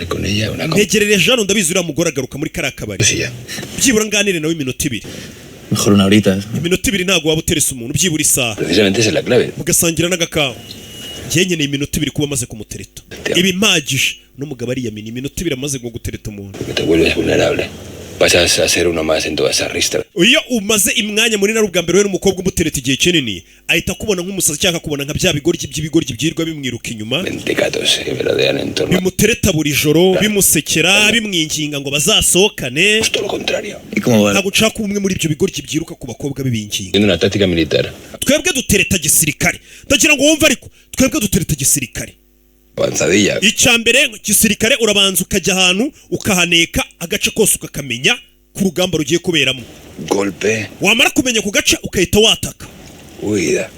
con ella una ntegerereje hano ndabizi uriya mugore agaruka muri kariya kabari cosilla. byibura nganire nawe iminota ibiri Mejor una horita. iminota ibiri ntabwo waba uterese umuntu byibura isaha Precisamente esa es la clave. mugasangira n'agakawa njye nkeneye iminota ibiri kuba amaze kumutereta ibi mpagije n'umugabo ariyamina iminota ibiri amaze ngo gutereta umuntu Que te vuelves vulnerable. Pasas a ser uno más en toda esa rista. iyo umaze imwanya munini ari ubwa mbere we n'umukobwa umutereta igihe kinini ahita akubona nk'umusazi cyangwa akubona nka bya by'ibigoryi byirwa bimwiruka inyuma Mentecatos que merodean en torno. bimutereta buri joro bimusekera bimwinginga ngo bazasohokane Justo lo contrario. ¿Y cómo va? ntabwo nshaka umwe muri ibyo bigoryi byiruka ku bakobwa bibinginga Tiene una táctica militar. twebwe dutereta gisirikare ndagira ngo wumve ariko twebwe dutereta gisirikare Avanzadilla. icya mbere gisirikare urabanza ukajya ahantu ukahaneka agace kose ukakamenya ku rugamba rugiye kuberamo Golpe. wamara kumenya ku gace ukahita wataka Huida.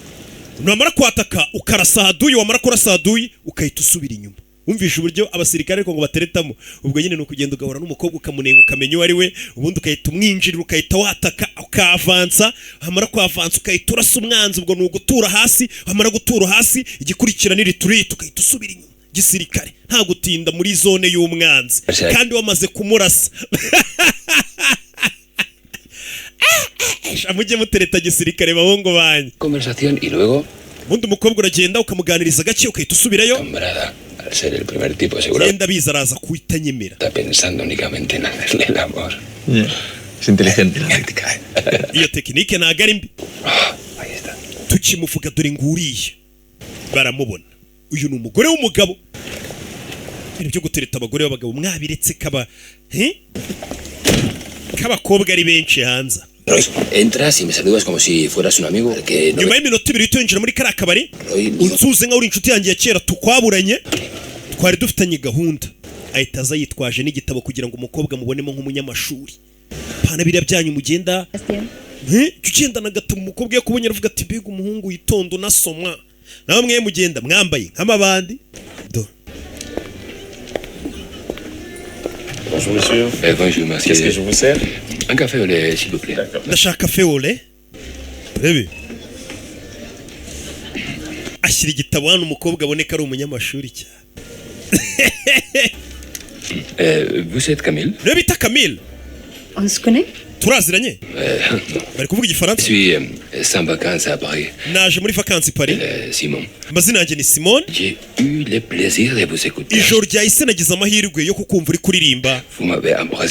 namara kwataka ukarasa haduyi wamara kurasa haduyi ukahita usubira inyuma wumvisha uburyo abasirikare ariko ngo bateretamo ubwo nyine ni ukugenda ugahura n'umukobwa ukamunenga ukamenya uwo ari we ubundi ukahita umwinjirira ukahita wataka ukavansa wamara kwavansa ukahita urasa umwanzi ubwo ni ugutura hasi wamara gutura hasi igikurikira ni riturite ukahita usubira inyuma gisirikare nta gutinda muri zone y'umwanzi kandi wamaze kumurasa mujye mutereta gisirikare bahungu banyu Conversación y luego. ubundi umukobwa uragenda ukamuganiriza gake ukahita usubirayo Camarada. Al ser el primer tipo, seguro yenda biza araza kuhita nyemera está pensando únicamente en hacerle el amor. Yeah. Es inteligente. Táctica. iyo tekinike ntabwo ari mbi Ahí está. tukimuvuga dore nguriye baramubona uyu ni umugore w'umugabo ibintu byo gutereta abagore b'abagabo mwabiretse k'abakobwa ari benshi hanze Roy, entras y me saludas como si fueras un amigo que no nyuma me... y'iminota ibiri winjira muri kariya kabari Roy, unsuze nkaho uri inshuti yanjye ya kera tukwaburanye twari dufitanye gahunda ahita aza yitwaje n'igitabo kugira ngo umukobwa mubonemo nk'umunyamashuri pana biriya byanyu mugenda ugenda na gato umukobwa yo kubonye aravuga ati mbega umuhungu witonda unasomwa nawe mwe mugenda mwambaye nk'amabandi do Bonjour monsieur. Bonjour, merci. Qu'est-ce que je vous sers? Un café au lait, s'il vous plaît. ndashaka kafe ole rebe ashyira igitabo hano umukobwa aboneka ari umunyamashuri cyane Vous êtes Camille? rero bita Camille On se connaît? turaziranye bari kuvuga Je igifaransa suis sans vacances à Paris. naje muri vacances i Paris Simon. amazina yanjye ni Simone J'ai eu le plaisir de vous écouter. ijoro ryahise nagize amahirwe yo kukumva uri kuririmba Vous m'avez embrassé